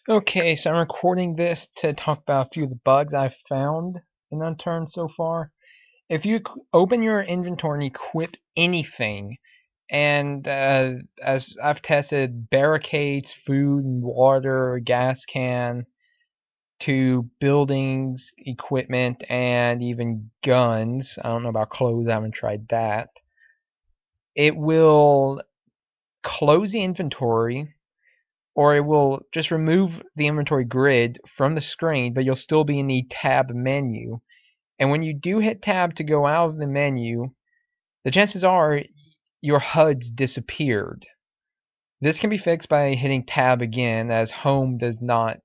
Okay, so I'm recording this to talk about a few of the bugs I've found in Unturned so far. If you open your inventory and equip anything, and as I've tested barricades, food and water, gas can, to buildings, equipment, and even guns. I don't know about clothes, I haven't tried that. It will close the inventory, or it will just remove the inventory grid from the screen, but you'll still be in the tab menu. And when you do hit tab to go out of the menu, the chances are your HUD's disappeared. This can be fixed by hitting tab again, as home does not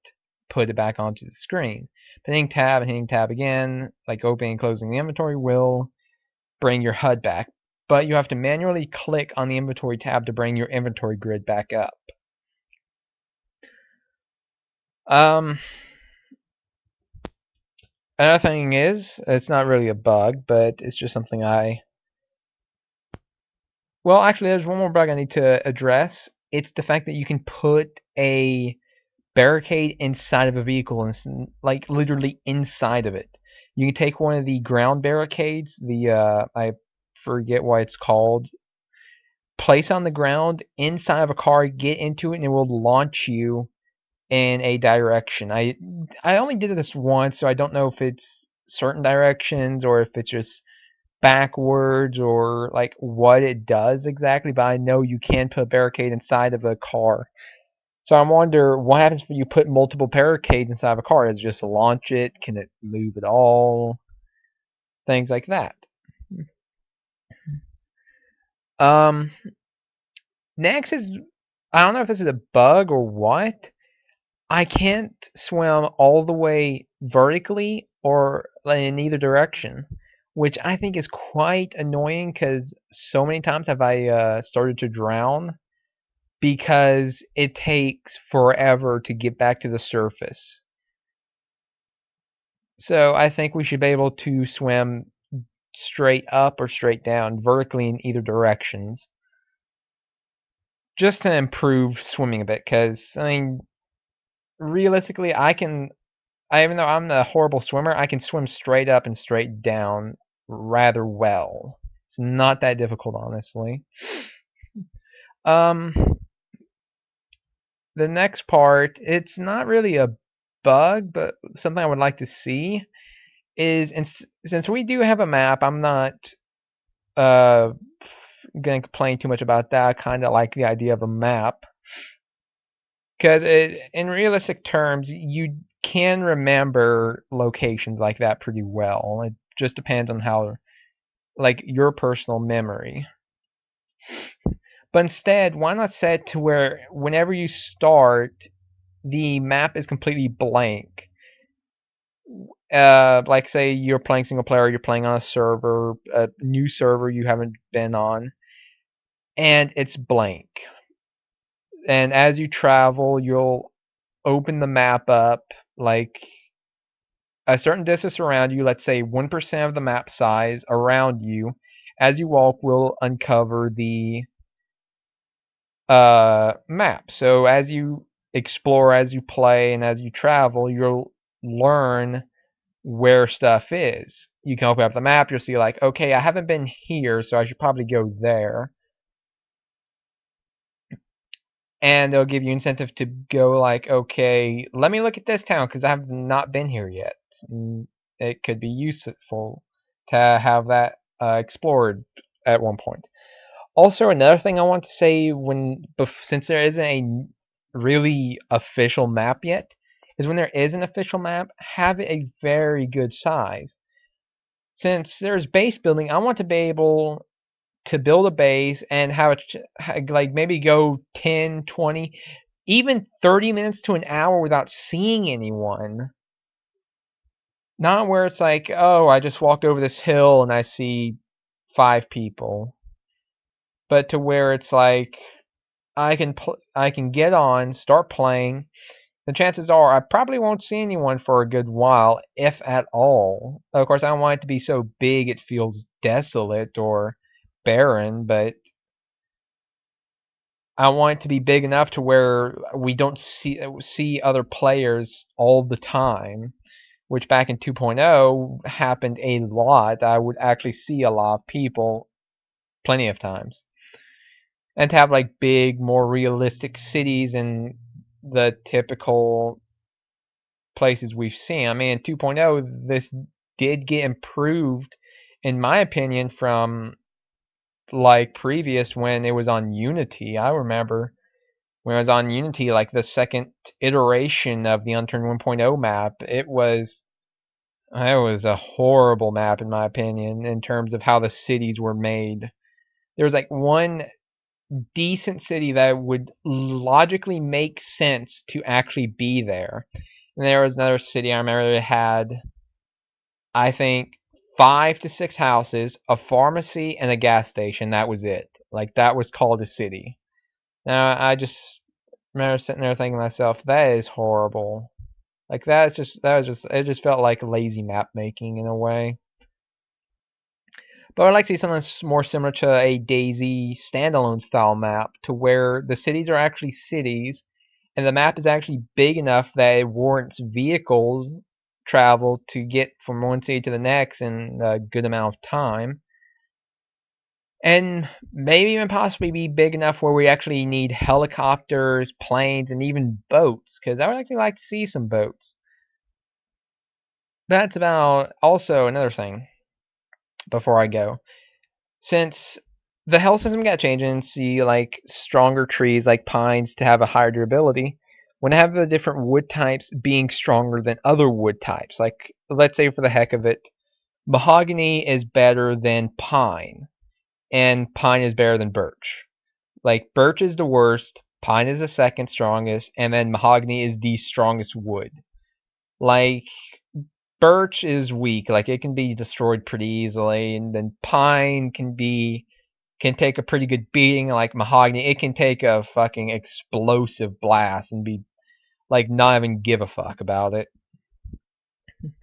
put it back onto the screen. But hitting tab again, like opening and closing the inventory, will bring your HUD back. But you have to manually click on the inventory tab to bring your inventory grid back up. Um, Another thing is, it's not really a bug, but it's just something well, actually, there's one more bug I need to address. It's the fact that you can put a barricade inside of a vehicle, and like literally inside of it. You can take one of the ground barricades, I forget what it's called, place on the ground inside of a car, get into it, and it will launch you in a direction. I only did this once, so I don't know if it's certain directions or if it's just backwards or like what it does exactly, but I know you can put a barricade inside of a car. So I wonder what happens when you put multiple barricades inside of a car. Does it just launch it? Can it move at all? Things like that. Um, Next is, I don't know if this is a bug or what. I can't swim all the way vertically or in either direction, which I think is quite annoying because so many times have I started to drown because it takes forever to get back to the surface. So I think we should be able to swim straight up or straight down, vertically in either directions, just to improve swimming a bit. Because I mean, realistically, even though I'm a horrible swimmer, I can swim straight up and straight down rather well. It's not that difficult, honestly. Um, the next part, it's not really a bug, but something I would like to see is, since we do have a map, I'm not uh gonna complain too much about that. I kind of like the idea of a map because in realistic terms, you can remember locations like that pretty well. It just depends on how, like, your personal memory. But instead, why not set to where whenever you start, the map is completely blank. Like say you're playing single player, you're playing on a new server you haven't been on, and it's blank. And as you travel, you'll open the map up like a certain distance around you, let's say 1% of the map size around you. As you walk, will uncover the map. So as you explore, as you play, and as you travel, you'll learn where stuff is. You can open up the map, you'll see like, okay, I haven't been here, so I should probably go there. And they'll give you incentive to go like, okay, let me look at this town because I have not been here yet. It could be useful to have that explored at one point. Also, another thing I want to say, since there isn't a really official map yet, is when there is an official map, have it a very good size. Since there's base building, I want to be able to build a base and have it like maybe go 10, 20, even 30 minutes to an hour without seeing anyone. Not where it's like, oh, I just walked over this hill and I see 5 people, but to where it's like I can get on, start playing. The chances are I probably won't see anyone for a good while, if at all. Of course, I don't want it to be so big it feels desolate or barren, but I want it to be big enough to where we don't see other players all the time, which back in 2.0 happened a lot. I would actually see a lot of people plenty of times. And to have like big, more realistic cities and the typical places we've seen. I mean, in 2.0, this did get improved, in my opinion, from like previous when it was on Unity. I remember when it was on Unity, like the second iteration of the Unturned 1.0 map, it was a horrible map in my opinion in terms of how the cities were made. There was like one decent city that would logically make sense to actually be there. And there was another city I remember that had, I think, 5 to 6 houses, a pharmacy, and a gas station. That was it. Like, that was called a city. Now, I just remember sitting there thinking to myself, that is horrible. Like, it just felt like lazy map making in a way. But I'd like to see something more similar to a DayZ standalone style map, to where the cities are actually cities, and the map is actually big enough that it warrants vehicle travel to get from one city to the next in a good amount of time. And maybe even possibly be big enough where we actually need helicopters, planes, and even boats, because I would actually like to see some boats. That's about also another thing before I go. Since the health system got changed and see like stronger trees like pines to have a higher durability, when I have the different wood types being stronger than other wood types, like let's say for the heck of it, mahogany is better than pine, and pine is better than birch. Like birch is the worst, pine is the second strongest, and then mahogany is the strongest wood. Like birch is weak, like it can be destroyed pretty easily, and then pine can take a pretty good beating. Like mahogany, it can take a fucking explosive blast and be like not even give a fuck about it. And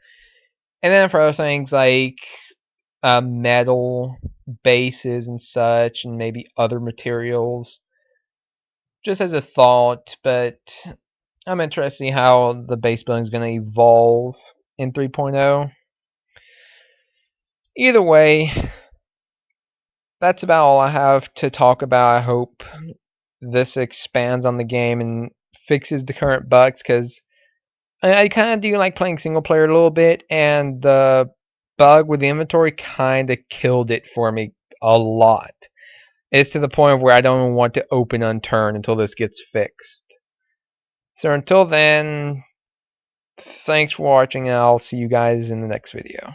then for other things like metal bases and such, and maybe other materials, just as a thought. But I'm interested to see how the base building is going to evolve in 3.0. Either way, that's about all I have to talk about. I hope this expands on the game and fixes the current bugs, because I kind of do like playing single player a little bit, and the bug with the inventory kind of killed it for me a lot. It's to the point where I don't even want to open Unturned until this gets fixed. So until then, thanks for watching, and I'll see you guys in the next video.